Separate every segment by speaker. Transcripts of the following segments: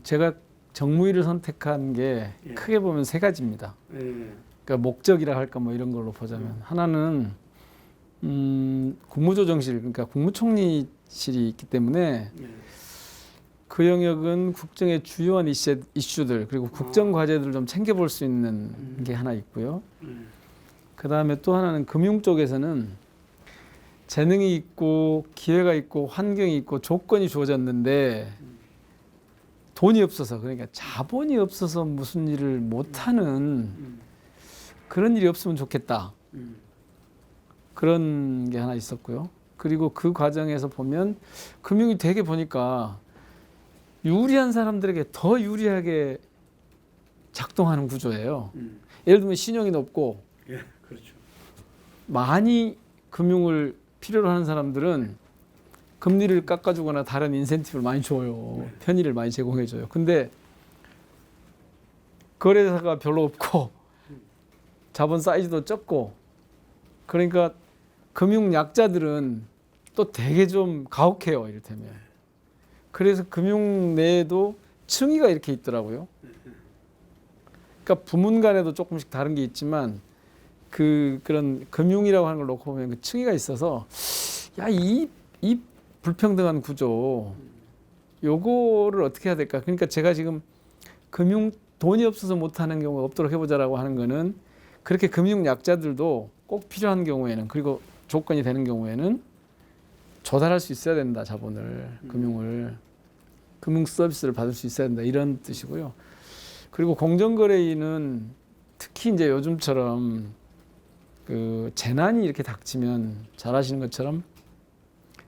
Speaker 1: 제가 정무위를 선택한 게
Speaker 2: 예.
Speaker 1: 크게 보면 세 가지입니다.
Speaker 2: 예.
Speaker 1: 그러니까 목적이라 할까 뭐 이런 걸로 보자면 하나는 국무조정실 그러니까 국무총리실이 있기 때문에
Speaker 2: 예.
Speaker 1: 그 영역은 국정의 주요한 이슈들 그리고 국정 과제들을 좀 챙겨볼 수 있는 게 하나 있고요. 그 다음에 또 하나는 금융 쪽에서는 재능이 있고 기회가 있고 환경이 있고 조건이 주어졌는데 돈이 없어서 그러니까 자본이 없어서 무슨 일을 못하는 그런 일이 없으면 좋겠다. 그런 게 하나 있었고요. 그리고 그 과정에서 보면 금융이 되게 보니까 유리한 사람들에게 더 유리하게 작동하는 구조예요. 예를 들면 신용이 높고
Speaker 2: 예. 그렇죠.
Speaker 1: 많이 금융을 필요로 하는 사람들은 금리를 깎아주거나 다른 인센티브를 많이 줘요. 편의를 많이 제공해줘요. 근데 거래사가 별로 없고 자본 사이즈도 적고 그러니까 금융 약자들은 또 되게 좀 가혹해요. 이를테면. 그래서 금융 내에도 층위가 이렇게 있더라고요. 그러니까 부문 간에도 조금씩 다른 게 있지만 그런 금융이라고 하는 걸 놓고 보면 그 층위가 있어서 야, 이 불평등한 구조 요거를 어떻게 해야 될까? 그러니까 제가 지금 금융 돈이 없어서 못하는 경우가 없도록 해보자라고 하는 거는 그렇게 금융 약자들도 꼭 필요한 경우에는 그리고 조건이 되는 경우에는 조달할 수 있어야 된다. 자본을 금융 서비스를 받을 수 있어야 된다. 이런 뜻이고요. 그리고 공정거래위는 특히 이제 요즘처럼 그 재난이 이렇게 닥치면 잘 아시는 것처럼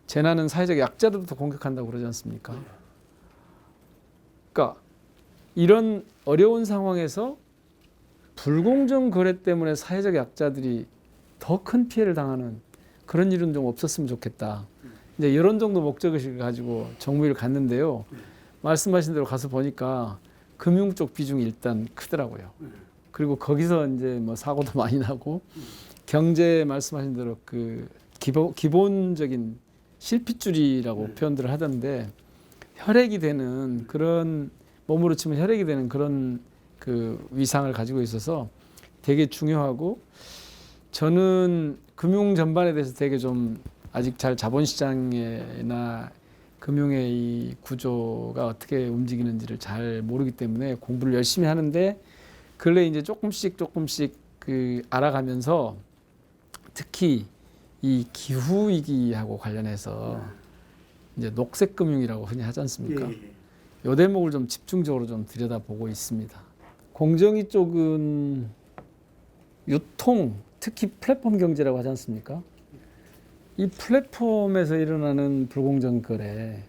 Speaker 1: 재난은 사회적 약자들부터 공격한다고 그러지 않습니까? 그러니까 이런 어려운 상황에서 불공정 거래 때문에 사회적 약자들이 더 큰 피해를 당하는 그런 일은 좀 없었으면 좋겠다. 이제 이런 정도 목적의식을 가지고 정무위를 갔는데요. 말씀하신 대로 가서 보니까 금융 쪽 비중이 일단 크더라고요. 그리고 거기서 이제 뭐 사고도 많이 나고 경제 말씀하신 대로 그 기본적인 실핏줄이라고 표현들을 하던데 혈액이 되는 그런 몸으로 치면 혈액이 되는 그런 그 위상을 가지고 있어서 되게 중요하고 저는 금융 전반에 대해서 되게 좀 아직 잘 자본시장이나 금융의 이 구조가 어떻게 움직이는지를 잘 모르기 때문에 공부를 열심히 하는데 근래 이제 조금씩 그 알아가면서 특히 이 기후 위기하고 관련해서 이제 녹색 금융이라고 흔히 하지 않습니까? 이 대목을 좀 집중적으로 좀 들여다보고 있습니다. 공정위 쪽은 유통, 특히 플랫폼 경제라고 하지 않습니까? 이 플랫폼에서 일어나는 불공정 거래,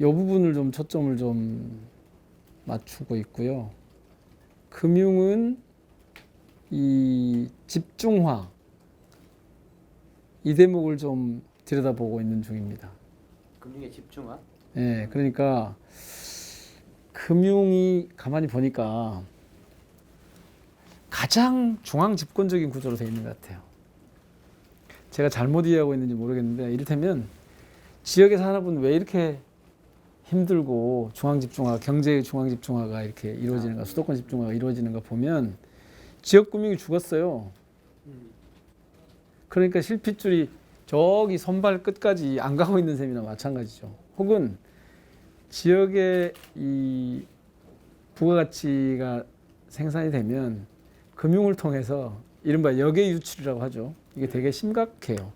Speaker 1: 이 부분을 좀 초점을 좀 맞추고 있고요. 금융은 이 집중화, 이 대목을 좀 들여다보고 있는 중입니다.
Speaker 3: 금융의 집중화?
Speaker 1: 네, 그러니까 금융이 가만히 보니까 가장 중앙 집권적인 구조로 되어 있는 것 같아요. 제가 잘못 이해하고 있는지 모르겠는데 이를테면 지역의 산업은 왜 이렇게 힘들고 중앙 집중화, 경제의 중앙 집중화가 이렇게 이루어지는가, 수도권 집중화가 이루어지는가 보면 지역 금융이 죽었어요. 그러니까 실핏줄이 저기 손발 끝까지 안 가고 있는 셈이나 마찬가지죠. 혹은 지역의 이 부가가치가 생산이 되면 금융을 통해서 이른바 역의 유출이라고 하죠. 이게 되게 심각해요.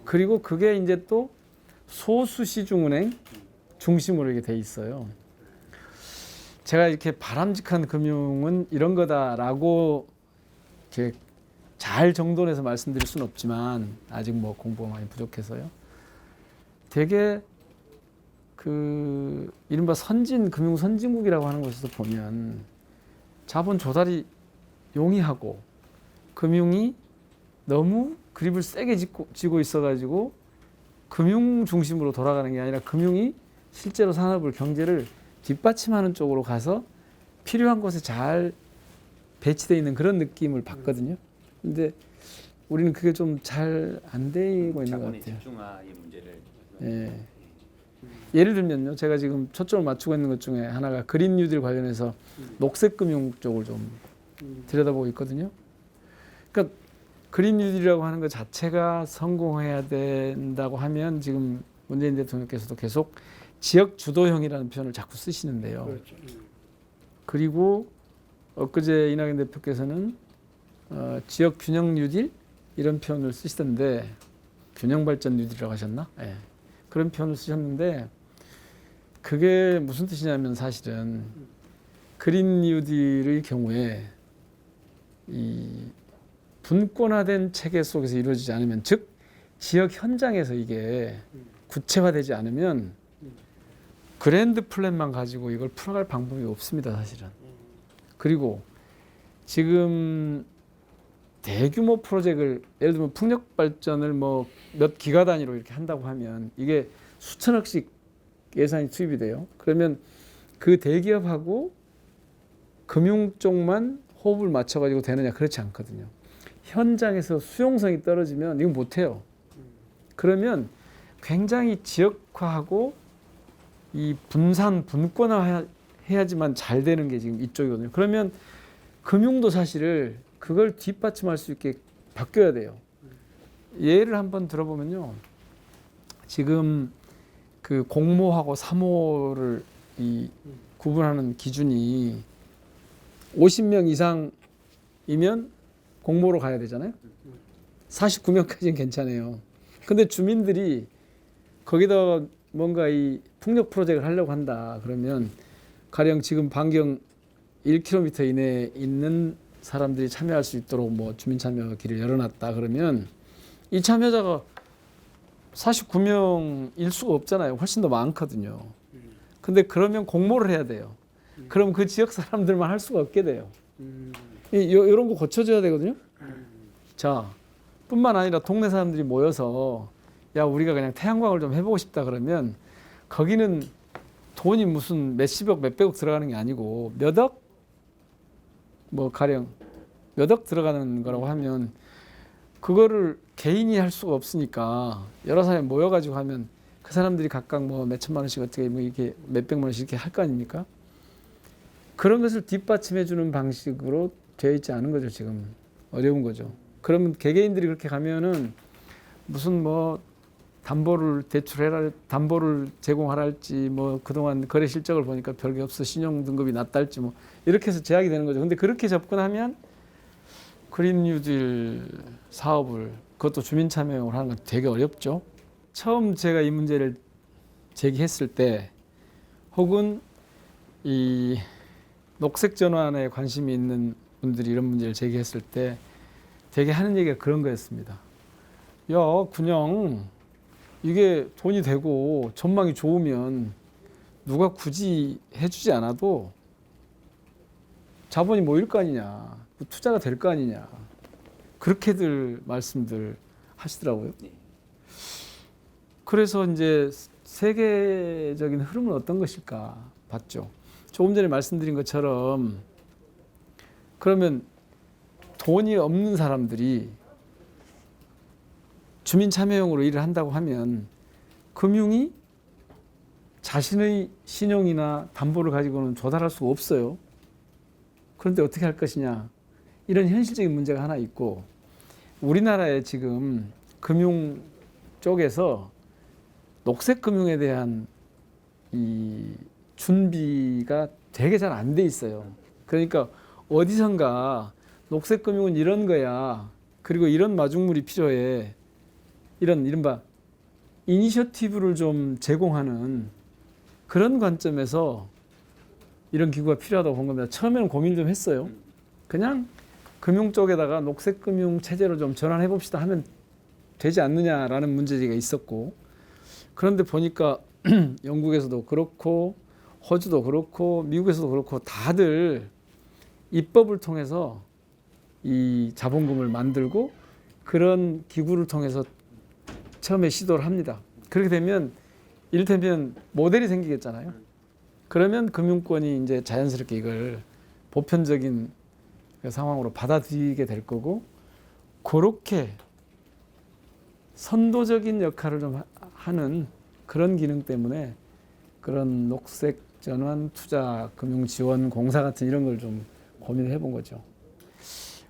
Speaker 1: 그리고 그게 이제 또 소수 시중은행 중심으로 이게 돼 있어요. 제가 이렇게 바람직한 금융은 이런 거다라고 이렇게 잘 정돈해서 말씀드릴 수는 없지만 아직 뭐 공부가 많이 부족해서요. 되게 그 이른바 금융 선진국이라고 하는 곳에서 보면 자본 조달이 용이하고 금융이 너무 그립을 세게 쥐고 있어가지고 금융 중심으로 돌아가는 게 아니라 금융이 실제로 산업을 경제를 뒷받침하는 쪽으로 가서 필요한 곳에 잘 배치되어 있는 그런 느낌을 받거든요. 근데 우리는 그게 좀 잘 안 되고 있는 것 같아요.
Speaker 3: 집중화의 문제를.
Speaker 1: 예. 예를 들면요, 제가 지금 초점을 맞추고 있는 것 중에 하나가 그린 뉴딜 관련해서 녹색 금융 쪽을 좀 들여다보고 있거든요. 그러니까 그린 뉴딜이라고 하는 것 자체가 성공해야 된다고 하면 지금 문재인 대통령께서도 계속 지역 주도형이라는 표현을 자꾸 쓰시는데요.
Speaker 2: 그렇죠.
Speaker 1: 그리고 엊그제 이낙연 대표께서는 지역 균형 뉴딜 이런 표현을 쓰시던데, 균형 발전 뉴딜이라고 하셨나? 예. 그런 표현을 쓰셨는데 그게 무슨 뜻이냐면 사실은 그린 뉴딜의 경우에 이 분권화된 체계 속에서 이루어지지 않으면, 즉 지역 현장에서 이게 구체화되지 않으면 그랜드 플랜만 가지고 이걸 풀어갈 방법이 없습니다, 사실은. 그리고 지금 대규모 프로젝트를, 예를 들면 풍력 발전을 뭐 몇 기가 단위로 이렇게 한다고 하면 이게 수천억씩 예산이 투입이 돼요. 그러면 그 대기업하고 금융 쪽만 호흡을 맞춰가지고 되느냐? 그렇지 않거든요. 현장에서 수용성이 떨어지면 이거 못해요. 그러면 굉장히 지역화하고 이 분산 분권화 해야지만 잘 되는 게 지금 이쪽이거든요. 그러면 금융도 사실을 그걸 뒷받침할 수 있게 바뀌어야 돼요. 예를 한번 들어보면요, 지금 그 공모하고 사모를 이 구분하는 기준이 50명 이상이면 공모로 가야 되잖아요. 49명까지는 괜찮아요. 근데 주민들이 거기다가 뭔가 이 풍력 프로젝트를 하려고 한다 그러면 가령 지금 반경 1km 이내에 있는 사람들이 참여할 수 있도록 뭐 주민 참여기를 열어놨다 그러면 이 참여자가 49명일 수가 없잖아요. 훨씬 더 많거든요. 근데 그러면 공모를 해야 돼요. 그럼 그 지역 사람들만 할 수가 없게 돼요. 이런 거 고쳐줘야 되거든요. 자, 뿐만 아니라 동네 사람들이 모여서 야, 우리가 그냥 태양광을 좀 해보고 싶다 그러면 거기는 돈이 무슨 몇십억 몇백억 들어가는 게 아니고 몇 억? 뭐 가령 몇 억 들어가는 거라고 하면 그거를 개인이 할 수가 없으니까 여러 사람이 모여가지고 하면 그 사람들이 각각 뭐 몇천만 원씩 어떻게 뭐 이렇게 몇백만 원씩 이렇게 할 거 아닙니까? 그런 것을 뒷받침해 주는 방식으로 되어 있지 않은 거죠. 지금 어려운 거죠. 그러면 개개인들이 그렇게 가면은 무슨 뭐 담보를 대출해라, 담보를 제공하라 할지 뭐 그동안 거래 실적을 보니까 별게 없어, 신용 등급이 낮다 할지 뭐 이렇게 해서 제약이 되는 거죠. 근데 그렇게 접근하면 그린 뉴딜 사업을, 그것도 주민 참여형으로 하는 건 되게 어렵죠. 처음 제가 이 문제를 제기했을 때 혹은 이 녹색 전환에 관심이 있는 분들이 이런 문제를 제기했을 때 되게 하는 얘기가 그런 거였습니다. 야, 그냥 이게 돈이 되고 전망이 좋으면 누가 굳이 해주지 않아도 자본이 모일 거 아니냐, 투자가 될 거 아니냐, 그렇게들 말씀들 하시더라고요. 그래서 이제 세계적인 흐름은 어떤 것일까 봤죠. 조금 전에 말씀드린 것처럼 그러면 돈이 없는 사람들이 주민 참여형으로 일을 한다고 하면 금융이 자신의 신용이나 담보를 가지고는 조달할 수가 없어요. 그런데 어떻게 할 것이냐, 이런 현실적인 문제가 하나 있고, 우리나라에 지금 금융 쪽에서 녹색 금융에 대한 이 준비가 되게 잘 안 돼 있어요. 그러니까 어디선가 녹색 금융은 이런 거야, 그리고 이런 마중물이 필요해, 이런 이른바 이니셔티브를 좀 제공하는 그런 관점에서 이런 기구가 필요하다고 본 겁니다. 처음에는 고민을 좀 했어요. 그냥 금융 쪽에다가 녹색 금융 체제로 좀 전환해 봅시다 하면 되지 않느냐라는 문제가 있었고, 그런데 보니까 영국에서도 그렇고 호주도 그렇고 미국에서도 그렇고 다들 입법을 통해서 이 자본금을 만들고 그런 기구를 통해서 처음에 시도를 합니다. 그렇게 되면 이를테면 모델이 생기겠잖아요. 그러면 금융권이 이제 자연스럽게 이걸 보편적인 상황으로 받아들이게 될 거고, 그렇게 선도적인 역할을 좀 하는 그런 기능 때문에 그런 녹색 전환 투자 금융 지원 공사 같은 이런 걸 좀 고민을 해본 거죠.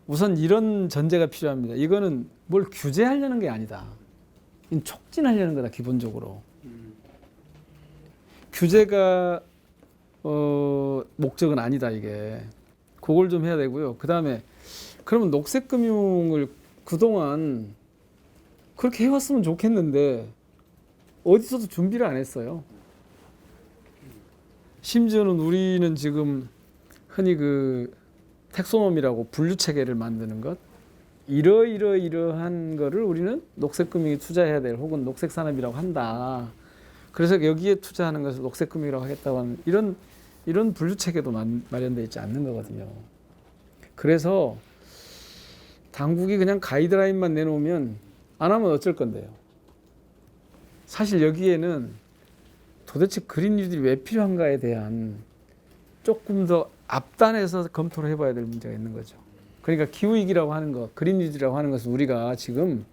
Speaker 1: 우선 이런 전제가 필요합니다. 이거는 뭘 규제하려는 게 아니다. 촉진하려는 거다 기본적으로. 규제가 목적은 아니다 이게. 그걸 좀 해야 되고요. 그 다음에 그러면 녹색 금융을 그동안 그렇게 해왔으면 좋겠는데 어디서도 준비를 안 했어요. 심지어는 우리는 지금 흔히 그 텍소노미라고 분류 체계를 만드는 것, 이러한 거를 우리는 녹색 금융에 투자해야 될 혹은 녹색 산업이라고 한다. 그래서 여기에 투자하는 것을 녹색 금융이라고 하겠다고 하는 이런 분류 체계도 마련되어 있지 않는 거거든요. 그래서 당국이 그냥 가이드라인만 내놓으면 안 하면 어쩔 건데요. 사실 여기에는 도대체 그린 뉴딜이 왜 필요한가에 대한 조금 더 앞단에서 검토를 해봐야 될 문제가 있는 거죠. 그러니까 기후위기라고 하는 것, 그린 뉴딜이라고 하는 것은 우리가 지금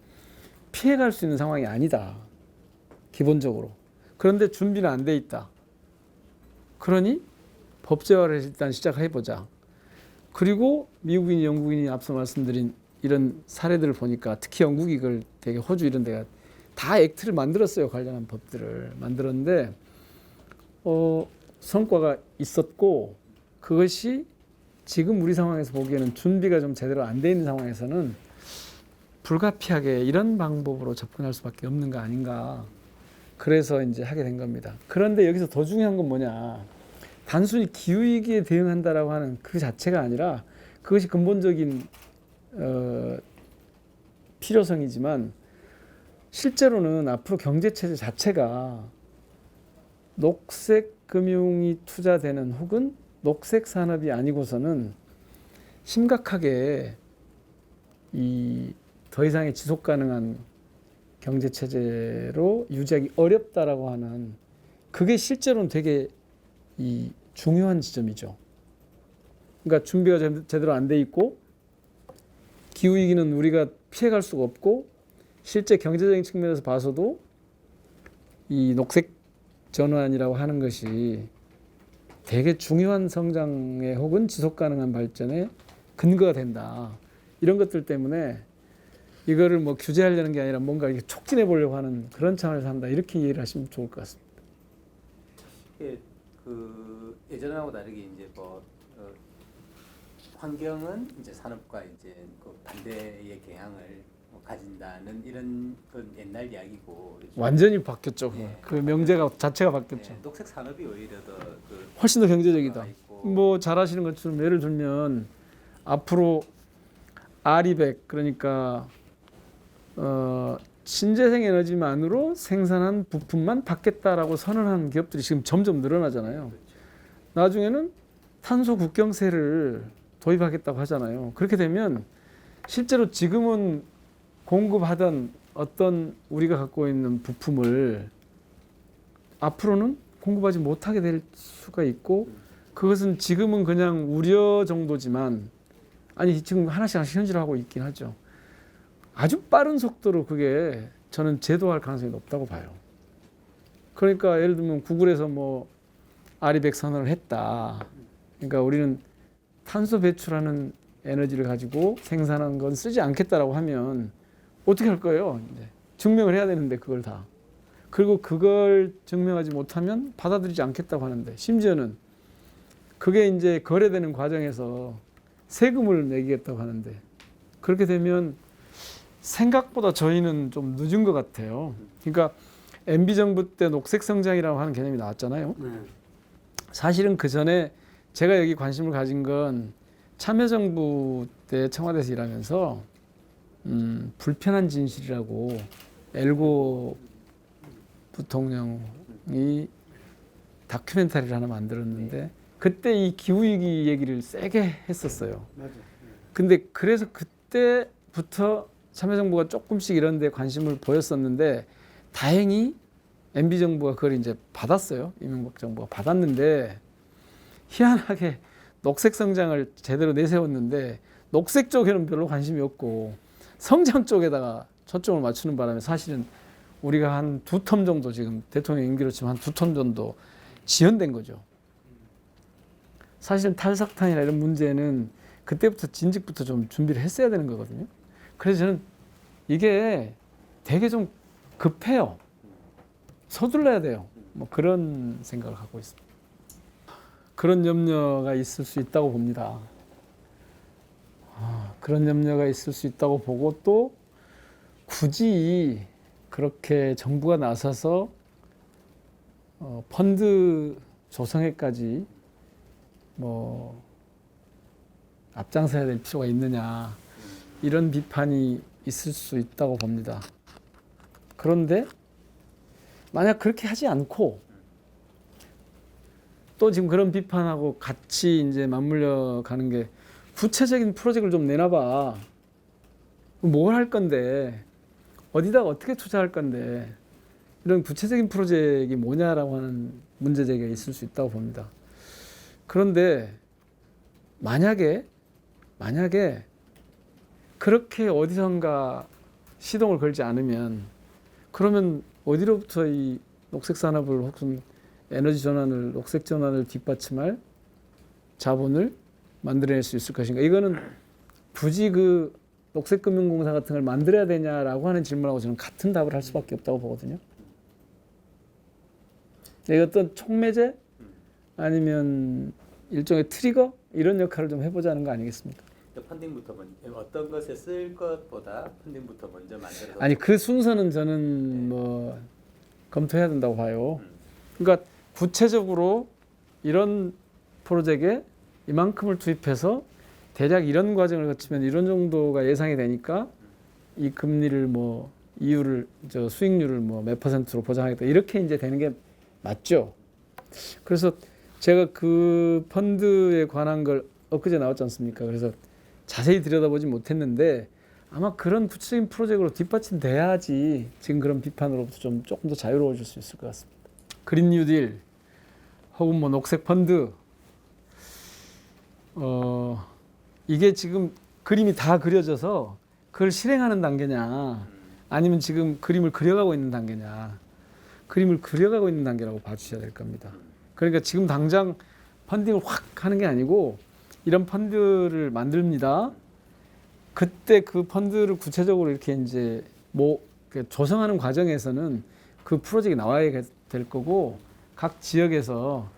Speaker 1: 피해갈 수 있는 상황이 아니다. 기본적으로. 그런데 준비는 안 돼 있다. 그러니 법제화를 일단 시작해보자. 그리고 미국인이 영국인이 앞서 말씀드린 이런 사례들을 보니까 특히 영국이 그걸 되게 호주 이런 데가 다 액트를 만들었어요. 관련한 법들을 만들었는데 성과가 있었고 그것이 지금 우리 상황에서 보기에는 준비가 좀 제대로 안 돼 있는 상황에서는 불가피하게 이런 방법으로 접근할 수밖에 없는 거 아닌가. 그래서 이제 하게 된 겁니다. 그런데 여기서 더 중요한 건 뭐냐. 단순히 기후위기에 대응한다라고 하는 그 자체가 아니라 그것이 근본적인 필요성이지만 실제로는 앞으로 경제체제 자체가 녹색 금융이 투자되는 혹은 녹색 산업이 아니고서는 심각하게 더 이상의 지속 가능한 경제 체제로 유지하기 어렵다라고 하는 그게 실제로는 되게 중요한 지점이죠. 그러니까 준비가 제대로 안 돼 있고 기후 위기는 우리가 피해갈 수가 없고 실제 경제적인 측면에서 봐서도 이 녹색 전환이라고 하는 것이 되게 중요한 성장에 혹은 지속 가능한 발전에 근거가 된다. 이런 것들 때문에 이거를 뭐 규제하려는 게 아니라 뭔가 이렇게 촉진해 보려고 하는 그런 차원에서 한다. 이렇게 이해를 하시면 좋을 것 같습니다.
Speaker 3: 예, 그 예전하고 다르게 이제 환경은 이제 산업과 이제 그 반대의 경향을 가진다는 이런 건 옛날 이야기고
Speaker 1: 완전히 바뀌었죠.
Speaker 3: 예.
Speaker 1: 그 명제가 자체가 바뀌었죠.
Speaker 3: 예, 녹색 산업이 오히려 더그
Speaker 1: 훨씬 더 경제적이다. 뭐 잘 아시는 것처럼 예를 들면 앞으로 아리백 그러니까 신재생 에너지만으로 생산한 부품만 받겠다라고 선언하는 기업들이 지금 점점 늘어나잖아요. 나중에는 탄소 국경세를 도입하겠다고 하잖아요. 그렇게 되면 실제로 지금은 공급하던 어떤 우리가 갖고 있는 부품을 앞으로는 공급하지 못하게 될 수가 있고 그것은 지금은 그냥 우려 정도지만 아니 지금 하나씩 현실화하고 있긴 하죠. 아주 빠른 속도로 그게 저는 제도화할 가능성이 높다고 봐요. 그러니까 예를 들면 구글에서 뭐 아리백 선언을 했다. 그러니까 우리는 탄소 배출하는 에너지를 가지고 생산한 건 쓰지 않겠다라고 하면 어떻게 할 거예요? 이제 증명을 해야 되는데 그걸 다. 그리고 그걸 증명하지 못하면 받아들이지 않겠다고 하는데 심지어는 그게 이제 거래되는 과정에서 세금을 매기겠다고 하는데 그렇게 되면 생각보다 저희는 좀 늦은 것 같아요. 그러니까 MB 정부 때 녹색 성장이라고 하는 개념이 나왔잖아요. 사실은 그 전에 제가 여기 관심을 가진 건 참여정부 때 청와대에서 일하면서 불편한 진실이라고 엘고 부통령이 다큐멘터리를 하나 만들었는데 그때 이 기후위기 얘기를 세게 했었어요. 근데 그래서 그때부터 참여정부가 조금씩 이런 데 관심을 보였었는데 다행히 MB정부가 그걸 이제 받았어요. 이명박 정부가 받았는데 희한하게 녹색 성장을 제대로 내세웠는데 녹색 쪽에는 별로 관심이 없고 성장 쪽에다가 초점을 맞추는 바람에 사실은 우리가 한 2텀 정도 지금 대통령 임기로 치면 한 2텀 정도 지연된 거죠. 사실 탈석탄이나 이런 문제는 그때부터 진즉부터 좀 준비를 했어야 되는 거거든요. 그래서 저는 이게 되게 좀 급해요. 서둘러야 돼요. 뭐 그런 생각을 갖고 있습니다. 그런 염려가 있을 수 있다고 봅니다. 그런 염려가 있을 수 있다고 보고 또 굳이 그렇게 정부가 나서서 펀드 조성에까지 뭐 앞장서야 될 필요가 있느냐 이런 비판이 있을 수 있다고 봅니다. 그런데 만약 그렇게 하지 않고 또 지금 그런 비판하고 같이 이제 맞물려 가는 게 구체적인 프로젝트를 좀 내놔봐. 뭘 할 건데 어디다가 어떻게 투자할 건데 이런 구체적인 프로젝트가 뭐냐라고 하는 문제 제기가 있을 수 있다고 봅니다. 그런데 만약에 그렇게 어디선가 시동을 걸지 않으면 그러면 어디로부터 이 녹색 산업을 혹은 에너지 전환을 녹색 전환을 뒷받침할 자본을 만들어낼 수 있을 것인가? 이거는 굳이 그 녹색금융공사 같은 걸 만들어야 되냐라고 하는 질문하고 저는 같은 답을 할 수밖에 없다고 보거든요. 이게 어떤 촉매제 아니면 일종의 트리거 이런 역할을 좀 해보자는 거 아니겠습니까?
Speaker 3: 펀딩부터 어떤 것에 쓸 것보다 펀딩부터 먼저 만들어서
Speaker 1: 아니 그 순서는 저는 뭐 검토해야 된다고 봐요. 그러니까 구체적으로 이런 프로젝트에 이만큼을 투입해서 대략 이런 과정을 거치면 이런 정도가 예상이 되니까 이 금리를 뭐 이율을 수익률을 뭐 몇 %로 보장하겠다 이렇게 이제 되는 게 맞죠. 그래서 제가 그 펀드에 관한 걸 엊그제 나왔지 않습니까? 그래서 자세히 들여다보진 못했는데 아마 그런 구체적인 프로젝트로 뒷받침돼야지 지금 그런 비판으로부터 좀 조금 더 자유로워질 수 있을 것 같습니다. 그린 뉴딜 혹은 뭐 녹색 펀드 이게 지금 그림이 다 그려져서 그걸 실행하는 단계냐 아니면 지금 그림을 그려가고 있는 단계냐. 그림을 그려가고 있는 단계라고 봐주셔야 될 겁니다. 그러니까 지금 당장 펀딩을 확 하는 게 아니고 이런 펀드를 만듭니다. 그때 그 펀드를 구체적으로 이렇게 이제 뭐 조성하는 과정에서는 그 프로젝트가 나와야 될 거고 각 지역에서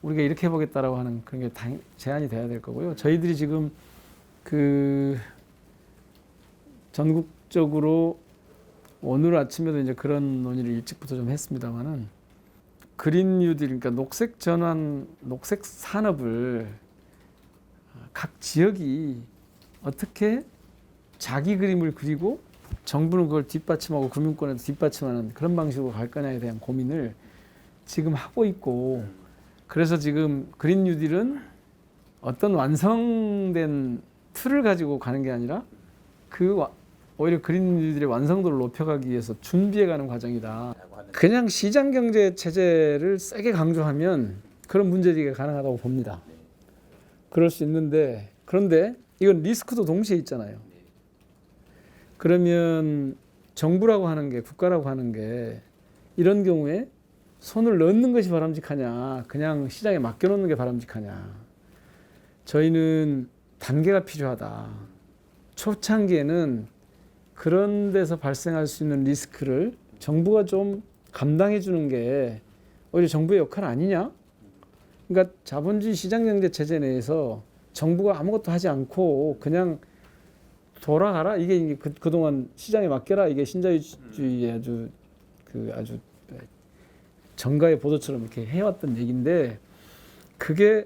Speaker 1: 우리가 이렇게 해보겠다라고 하는 그런 게 제안이 돼야 될 거고요. 저희들이 지금 그 전국적으로 오늘 아침에도 이제 그런 논의를 일찍부터 좀 했습니다만은 그린 뉴딜 그러니까 녹색 전환, 녹색 산업을 각 지역이 어떻게 자기 그림을 그리고 정부는 그걸 뒷받침하고 금융권에도 뒷받침하는 그런 방식으로 갈 거냐에 대한 고민을 지금 하고 있고 그래서 지금 그린 뉴딜은 어떤 완성된 틀을 가지고 가는 게 아니라 오히려 그린 뉴딜의 완성도를 높여가기 위해서 준비해가는 과정이다. 그냥 시장 경제 체제를 세게 강조하면 그런 문제제기가 가능하다고 봅니다. 그럴 수 있는데 그런데 이건 리스크도 동시에 있잖아요. 그러면 정부라고 하는 게 국가라고 하는 게 이런 경우에 손을 넣는 것이 바람직하냐 그냥 시장에 맡겨놓는 게 바람직하냐. 저희는 단계가 필요하다. 초창기에는 그런 데서 발생할 수 있는 리스크를 정부가 좀 감당해 주는 게 오히려 정부의 역할 아니냐? 그러니까 자본주의 시장경제 체제 내에서 정부가 아무것도 하지 않고 그냥 돌아가라. 이게 그동안 시장에 맡겨라. 이게 신자유주의의 아주 정가의 보도처럼 이렇게 해왔던 얘기인데 그게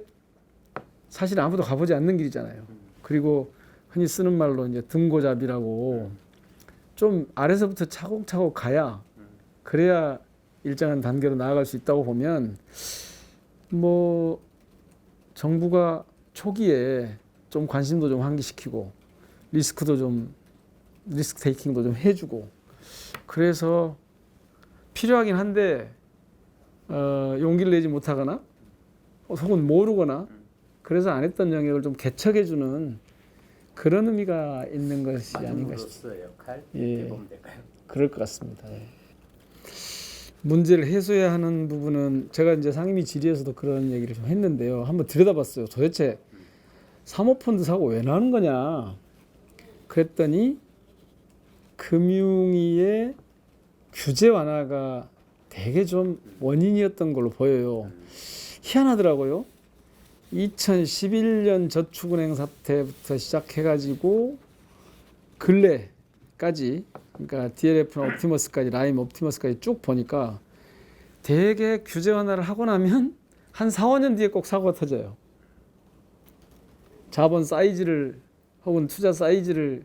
Speaker 1: 사실 아무도 가보지 않는 길이잖아요. 그리고 흔히 쓰는 말로 이제 등고잡이라고 좀 아래서부터 차곡차곡 가야 그래야 일정한 단계로 나아갈 수 있다고 보면 뭐 정부가 초기에 좀 관심도 좀 환기시키고 리스크 테이킹도 좀 해주고 그래서 필요하긴 한데 용기를 내지 못하거나 혹은 모르거나 그래서 안 했던 영역을 좀 개척해주는 그런 의미가 있는 것이 아닌가 싶습니다.
Speaker 3: 역할
Speaker 1: 예,
Speaker 3: 보면 될까요?
Speaker 1: 그럴 것 같습니다. 예. 문제를 해소해야 하는 부분은 제가 이제 상임위 질의에서도 그런 얘기를 좀 했는데요. 한번 들여다봤어요. 도대체 사모펀드 사고 왜 나는 거냐? 그랬더니 금융위의 규제 완화가 되게 좀 원인이었던 걸로 보여요. 희한하더라고요. 2011년 저축은행 사태부터 시작해가지고 근래까지, 그러니까 DLF나 옵티머스까지, 라임 옵티머스까지 쭉 보니까 되게 규제 완화를 하고 나면 한 4, 5년 뒤에 꼭 사고가 터져요. 자본 사이즈를 혹은 투자 사이즈를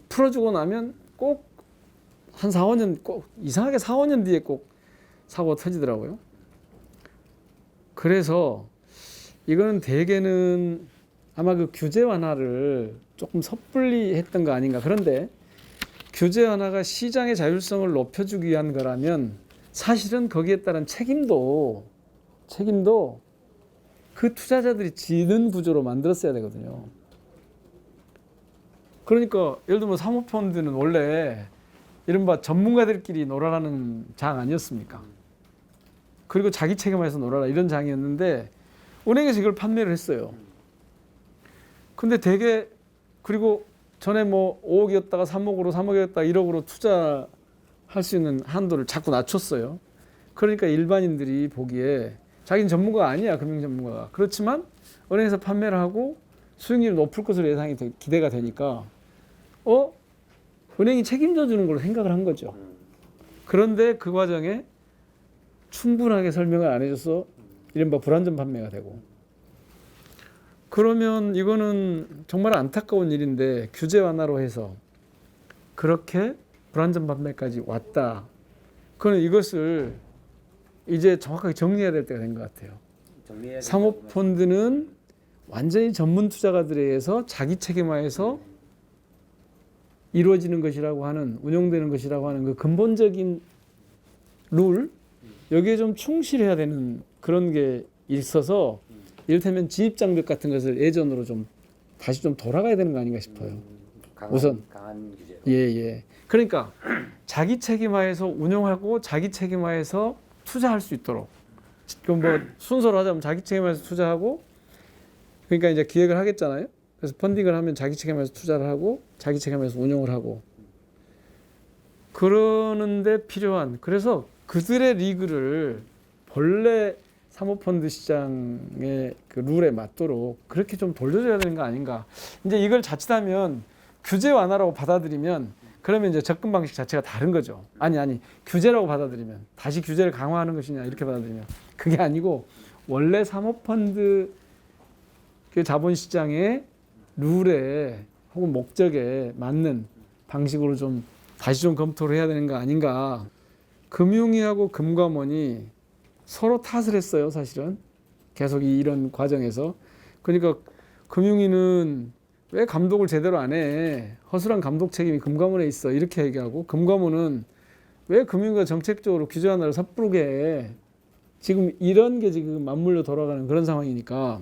Speaker 1: 풀어주고 나면 꼭 한 4, 5년, 꼭 이상하게 4, 5년 뒤에 꼭 사고가 터지더라고요. 그래서 이거는 대개는 아마 그 규제 완화를 조금 섣불리 했던 거 아닌가. 그런데 규제 완화가 시장의 자율성을 높여주기 위한 거라면 사실은 거기에 따른 책임도 그 투자자들이 지는 구조로 만들었어야 되거든요. 그러니까 예를 들면 사모펀드는 원래 이른바 전문가들끼리 놀아라는 장 아니었습니까? 그리고 자기 책임에서 놀아라 이런 장이었는데 은행에서 이걸 판매를 했어요. 근데 되게 그리고 전에 뭐 5억이었다가 3억으로 3억이었다가 1억으로 투자할 수 있는 한도를 자꾸 낮췄어요. 그러니까 일반인들이 보기에 자기는 전문가가 아니야, 금융 전문가가. 그렇지만 은행에서 판매를 하고 수익률이 높을 것으로 기대가 되니까 은행이 책임져 주는 걸로 생각을 한 거죠. 그런데 그 과정에 충분하게 설명을 안 해줘서 이른바 불안전 판매가 되고, 그러면 이거는 정말 안타까운 일인데 규제 완화로 해서 그렇게 불안전 판매까지 왔다. 그는 이것을 이제 정확하게 정리해야 될 때가 된 것 같아요. 사모펀드는 완전히 전문 투자가들에 의해서 자기 책임화해서 이루어지는 것이라고 하는, 운영되는 것이라고 하는 그 근본적인 룰, 여기에 좀 충실해야 되는 그런 게 있어서 이를테면 진입장벽 같은 것을 예전으로 좀 다시 좀 돌아가야 되는 거 아닌가 싶어요.
Speaker 3: 강한 규제로.
Speaker 1: 예. 그러니까 자기 책임화해서 운용하고 자기 책임화해서 투자할 수 있도록. 그럼 뭐 순서로 하자면 자기 책임화해서 투자하고, 그러니까 이제 기획을 하겠잖아요. 그래서 펀딩을 하면 자기 책임화해서 투자를 하고 자기 책임화해서 운용을 하고, 그러는데 필요한, 그래서 그들의 리그를 본래 사모펀드 시장의 그 룰에 맞도록 그렇게 좀 돌려줘야 되는 거 아닌가. 이제 이걸 자칫하면 규제 완화라고 받아들이면 그러면 이제 접근 방식 자체가 다른 거죠. 아니 규제라고 받아들이면 다시 규제를 강화하는 것이냐 이렇게 받아들이면 그게 아니고 원래 사모펀드 그 자본시장의 룰에 혹은 목적에 맞는 방식으로 좀 다시 좀 검토를 해야 되는 거 아닌가. 금융위하고 금감원이 서로 탓을 했어요, 사실은. 계속 이런 과정에서. 그러니까 금융위는 왜 감독을 제대로 안 해? 허술한 감독 책임이 금감원에 있어. 이렇게 얘기하고, 금감원은 왜 금융위가 정책적으로 규제 하나를 섣부르게 해? 지금 이런 게 지금 맞물려 돌아가는 그런 상황이니까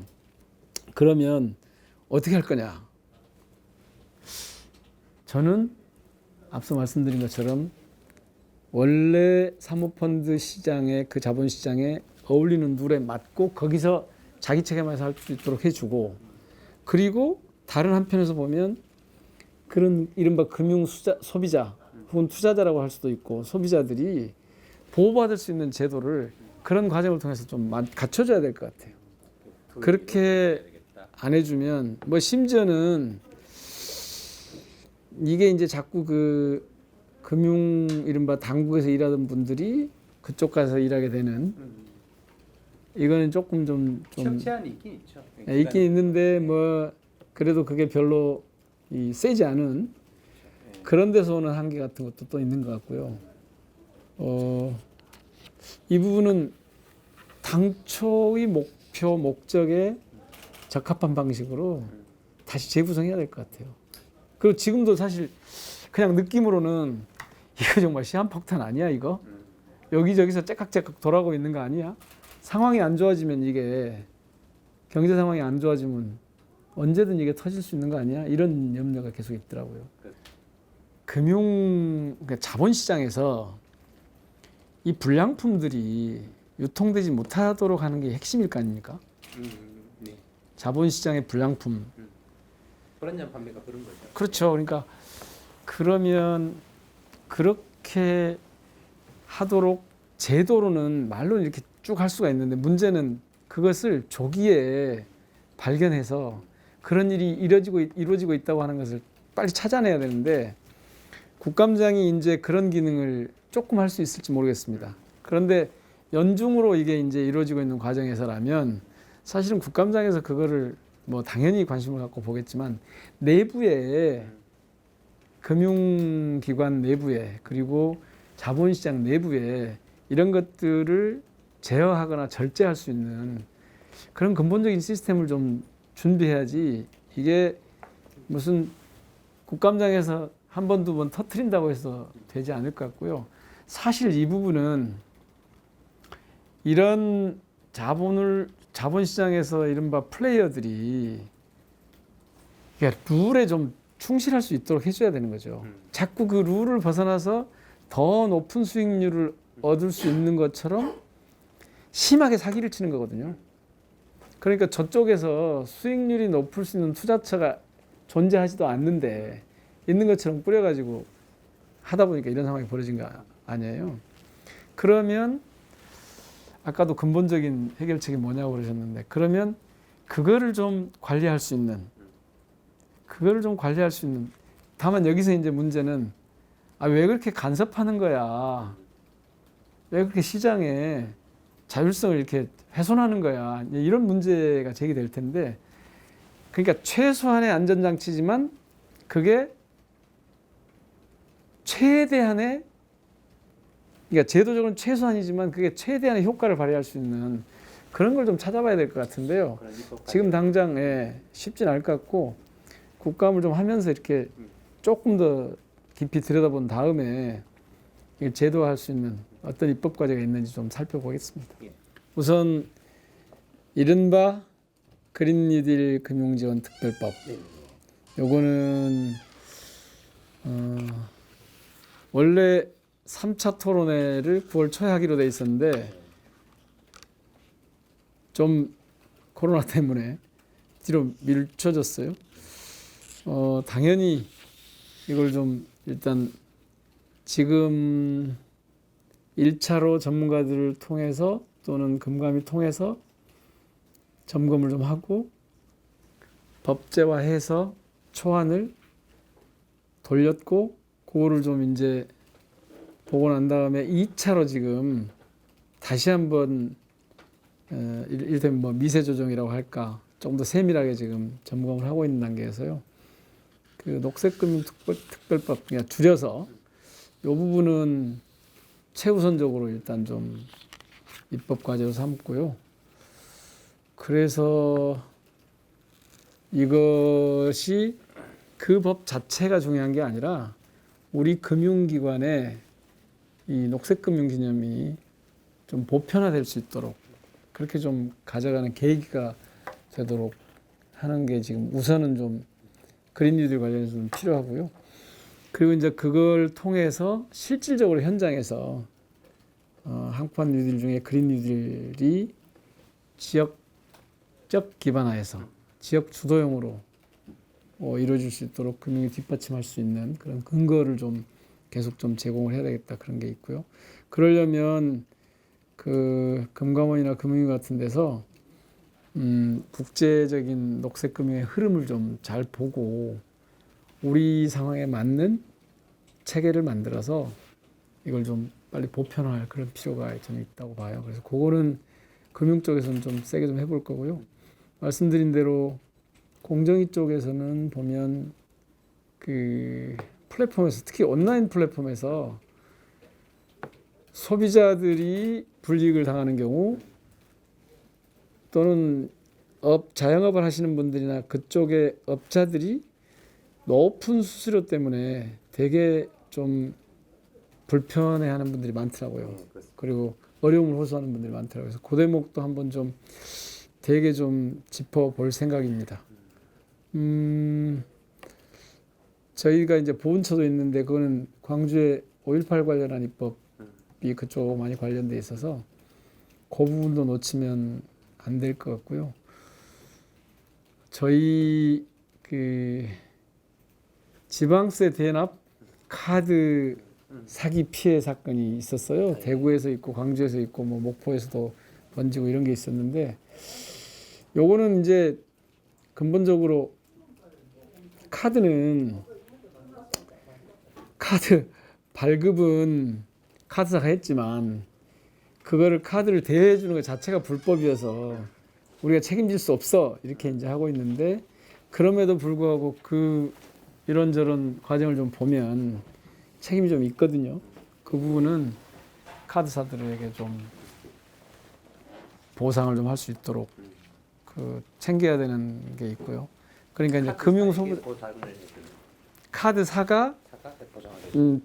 Speaker 1: 그러면 어떻게 할 거냐? 저는 앞서 말씀드린 것처럼 원래 사모펀드 시장의 그 자본시장에 어울리는 룰에 맞고 거기서 자기 책임에서 할 수 있도록 해주고, 그리고 다른 한편에서 보면 그런 이른바 금융 소비자 혹은 투자자라고 할 수도 있고 소비자들이 보호받을 수 있는 제도를 그런 과정을 통해서 좀 갖춰줘야 될 것 같아요. 그렇게 안 해주면 뭐 심지어는 이게 이제 자꾸 그 금융 이른바 당국에서 일하던 분들이 그쪽 가서 일하게 되는, 이거는 조금 좀
Speaker 3: 제한이 있긴 있죠.
Speaker 1: 있긴 있는데 뭐 그래도 그게 별로 세지 않은 그런 데서 오는 한계 같은 것도 또 있는 것 같고요. 이 부분은 당초의 목적에 적합한 방식으로 다시 재구성해야 될 것 같아요. 그리고 지금도 사실 그냥 느낌으로는 이거 정말 시한폭탄 아니야 이거? 여기저기서 째깍째깍 돌아가고 있는 거 아니야? 상황이 안 좋아지면, 이게 경제 상황이 안 좋아지면 언제든 이게 터질 수 있는 거 아니야? 이런 염려가 계속 있더라고요. 그러니까 자본시장에서 이 불량품들이 유통되지 못하도록 하는 게 핵심일 거 아닙니까?
Speaker 3: 네.
Speaker 1: 자본시장의 불량품.
Speaker 3: 불안전 판매가 그런 거죠.
Speaker 1: 그렇죠. 그러니까 그러면 그렇게 하도록 제도로는 말로는 이렇게 쭉 할 수가 있는데 문제는 그것을 조기에 발견해서 그런 일이 이루어지고 있다고 하는 것을 빨리 찾아내야 되는데 국감장이 이제 그런 기능을 조금 할 수 있을지 모르겠습니다. 그런데 연중으로 이게 이제 이루어지고 있는 과정에서라면 사실은 국감장에서 그거를 뭐 당연히 관심을 갖고 보겠지만 내부에 금융기관 내부에 그리고 자본시장 내부에 이런 것들을 제어하거나 절제할 수 있는 그런 근본적인 시스템을 좀 준비해야지 이게 무슨 국감장에서 한 번, 두 번 터트린다고 해서 되지 않을 것 같고요. 사실 이 부분은 이런 자본시장에서 이른바 플레이어들이 룰에 좀 충실할 수 있도록 해줘야 되는 거죠. 자꾸 그 룰을 벗어나서 더 높은 수익률을 얻을 수 있는 것처럼 심하게 사기를 치는 거거든요. 그러니까 저쪽에서 수익률이 높을 수 있는 투자처가 존재하지도 않는데 있는 것처럼 뿌려가지고 하다 보니까 이런 상황이 벌어진 거 아니에요. 그러면 아까도 근본적인 해결책이 뭐냐고 그러셨는데 그러면 그거를 좀 관리할 수 있는 다만 여기서 이제 문제는 왜 그렇게 간섭하는 거야? 왜 그렇게 시장에 자율성을 이렇게 훼손하는 거야? 이런 문제가 제기될 텐데 그러니까 최소한의 안전장치지만 그게 최대한의 그러니까 제도적으로는 최소한이지만 그게 최대한의 효과를 발휘할 수 있는 그런 걸 좀 찾아봐야 될 것 같은데요. 지금 당장 쉽진 않을 것 같고 국감을 좀 하면서 이렇게 조금 더 깊이 들여다본 다음에 제도화할 수 있는 어떤 입법 과제가 있는지 좀 살펴보겠습니다. 우선 이른바 그린 뉴딜 금융지원 특별법. 요거는 원래 3차 토론회를 9월 초에 하기로 돼 있었는데 좀 코로나 때문에 뒤로 밀쳐졌어요. 당연히 이걸 좀 일단 지금 1차로 전문가들을 통해서 또는 금감위 통해서 점검을 좀 하고 법제화해서 초안을 돌렸고 그거를 좀 이제 보고 난 다음에 2차로 지금 다시 한번 이를테면 뭐 미세 조정이라고 할까 좀 더 세밀하게 지금 점검을 하고 있는 단계에서요. 그 녹색금융특별법 그냥 줄여서 이 부분은 최우선적으로 일단 좀 입법 과제로 삼고요. 그래서 이것이 그 법 자체가 중요한 게 아니라 우리 금융기관에 이 녹색금융기념이 좀 보편화될 수 있도록 그렇게 좀 가져가는 계기가 되도록 하는 게 지금 우선은 좀 그린 뉴딜 관련해서 좀 필요하고요. 그리고 이제 그걸 통해서 실질적으로 현장에서 한국판 뉴딜 중에 그린 뉴딜이 지역적 기반화해서 지역 주도형으로 이루어질 수 있도록 금융이 뒷받침할 수 있는 그런 근거를 좀 계속 좀 제공을 해야 되겠다 그런 게 있고요. 그러려면 그 금감원이나 금융위 같은 데서 국제적인 녹색금융의 흐름을 좀 잘 보고 우리 상황에 맞는 체계를 만들어서 이걸 좀 빨리 보편화할 그런 필요가 좀 있다고 봐요. 그래서 그거는 금융 쪽에서는 좀 세게 좀 해볼 거고요. 말씀드린 대로 공정위 쪽에서는 보면 그 플랫폼에서 특히 온라인 플랫폼에서 소비자들이 불이익을 당하는 경우 또는 자영업을 하시는 분들이나 그쪽의 업자들이 높은 수수료 때문에 되게 좀 불편해하는 분들이 많더라고요. 그리고 어려움을 호소하는 분들이 많더라고요. 그래서 그 대목도 한번 좀 되게 좀 짚어볼 생각입니다. 저희가 이제 보훈처도 있는데 그거는 광주의 5.18 관련한 입법 기업이 그쪽 많이 관련돼 있어서 그 부분도 놓치면 안 될 것 같고요. 저희 그 지방세 대납 카드 사기 피해 사건이 있었어요. 대구에서 있고 광주에서 있고 뭐 목포에서도 번지고 이런 게 있었는데, 요거는 이제 근본적으로 카드 발급은 카드사가 했지만 그거를 카드를 대여해 주는 것 자체가 불법이어서 우리가 책임질 수 없어 이렇게 이제 하고 있는데, 그럼에도 불구하고 그 이런저런 과정을 좀 보면 책임이 좀 있거든요. 그 부분은 카드사들에게 좀 보상을 좀 할 수 있도록 그 챙겨야 되는 게 있고요. 그러니까 이제 금융 소비 카드사가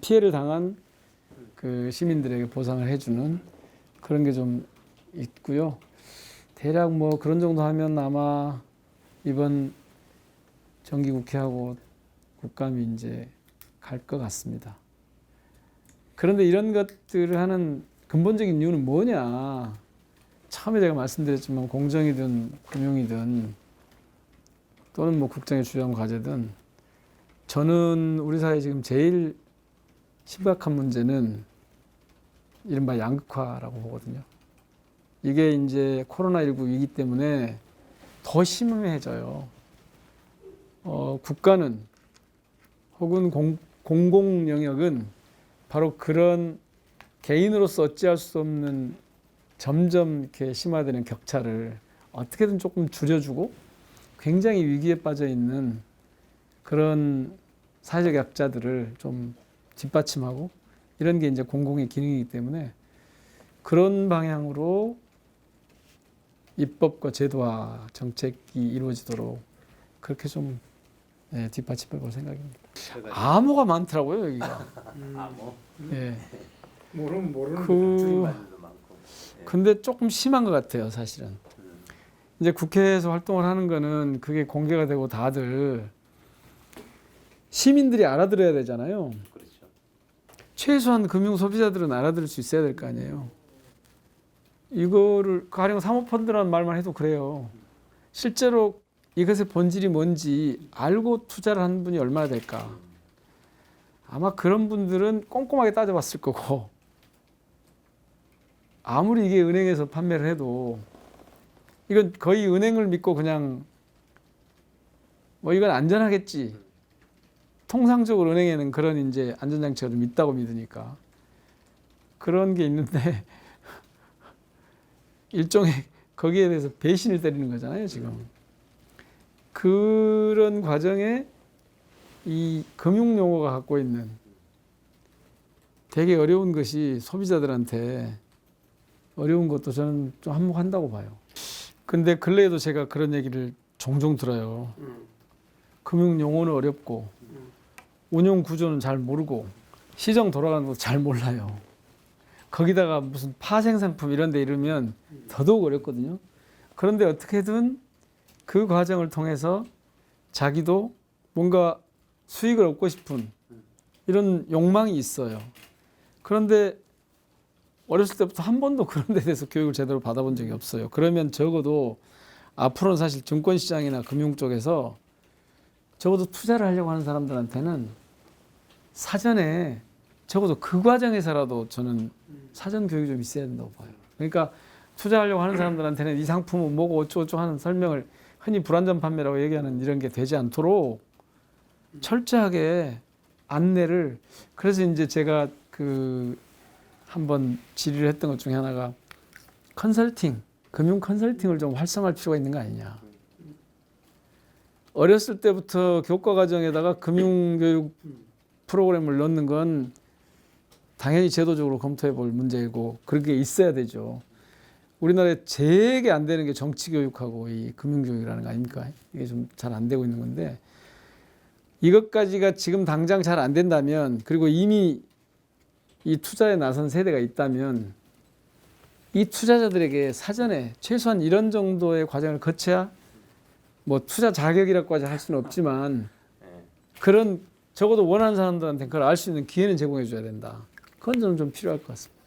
Speaker 1: 피해를 당한 그 시민들에게 보상을 해주는 그런 게 좀 있고요. 대략 뭐 그런 정도 하면 아마 이번 정기국회하고 국감이 이제 갈 것 같습니다. 그런데 이런 것들을 하는 근본적인 이유는 뭐냐? 처음에 제가 말씀드렸지만 공정이든 금융이든 또는 뭐 국정의 주요한 과제든, 저는 우리 사회 지금 제일 심각한 문제는 이른바 양극화라고 보거든요. 이게 이제 코로나19 위기 때문에 더 심해져요. 국가는 혹은 공공 영역은 바로 그런 개인으로서 어찌할 수 없는 점점 이렇게 심화되는 격차를 어떻게든 조금 줄여주고 굉장히 위기에 빠져 있는 그런 사회적 약자들을 좀 뒷받침하고 이런 게 이제 공공의 기능이기 때문에 그런 방향으로 입법과 제도화 정책이 이루어지도록 그렇게 좀 뒷받침해 볼 생각입니다. 암호가 많더라고요, 여기가.
Speaker 3: 암호.
Speaker 1: 예.
Speaker 2: 모르는
Speaker 3: 줄임말도 많고. 예.
Speaker 1: 근데 조금 심한 것 같아요, 사실은. 이제 국회에서 활동을 하는 거는 그게 공개가 되고 다들 시민들이 알아들어야 되잖아요.
Speaker 3: 그렇죠.
Speaker 1: 최소한 금융 소비자들은 알아들을 수 있어야 될 거 아니에요. 이거를 가령 사모펀드라는 말만 해도 그래요. 실제로 이것의 본질이 뭔지 알고 투자를 하는 분이 얼마나 될까. 아마 그런 분들은 꼼꼼하게 따져봤을 거고, 아무리 이게 은행에서 판매를 해도 이건 거의 은행을 믿고 그냥 뭐 이건 안전하겠지. 통상적으로 은행에는 그런 이제 안전장치가 좀 있다고 믿으니까 그런 게 있는데 일종의 거기에 대해서 배신을 때리는 거잖아요, 지금. 그런 과정에 이 금융 용어가 갖고 있는 되게 어려운 것이 소비자들한테 어려운 것도 저는 좀 한몫한다고 봐요. 근데 근래에도 제가 그런 얘기를 종종 들어요. 금융 용어는 어렵고 운용 구조는 잘 모르고 시정 돌아가는 것도 잘 몰라요. 거기다가 무슨 파생상품 이런 데 이르면 더더욱 어렵거든요. 그런데 어떻게든 그 과정을 통해서 자기도 뭔가 수익을 얻고 싶은 이런 욕망이 있어요. 그런데 어렸을 때부터 한 번도 그런 데 대해서 교육을 제대로 받아본 적이 없어요. 그러면 적어도 앞으로는 사실 증권시장이나 금융 쪽에서 적어도 투자를 하려고 하는 사람들한테는 사전에 적어도 그 과정에서라도 저는 사전 교육이 좀 있어야 된다고 봐요. 그러니까 투자하려고 하는 사람들한테는 이 상품은 뭐고 어쩌고저쩌고 하는 설명을 흔히 불안전 판매라고 얘기하는 이런 게 되지 않도록 철저하게 안내를, 그래서 이제 제가 그 한번 질의를 했던 것 중에 하나가 컨설팅, 금융 컨설팅을 좀 활성화할 필요가 있는 거 아니냐. 어렸을 때부터 교과 과정에다가 금융교육 프로그램을 넣는 건 당연히 제도적으로 검토해 볼 문제이고 그렇게 있어야 되죠. 우리나라에 되게 안 되는 게 정치교육하고 이 금융교육이라는 거 아닙니까? 이게 좀 잘 안 되고 있는 건데, 이것까지가 지금 당장 잘 안 된다면, 그리고 이미 이 투자에 나선 세대가 있다면 이 투자자들에게 사전에 최소한 이런 정도의 과정을 거쳐야 뭐 투자 자격이라고까지 할 수는 없지만 그런 적어도 원하는 사람들한테 그걸 알 수 있는 기회는 제공해 줘야 된다. 그건 저는 좀 필요할 것 같습니다.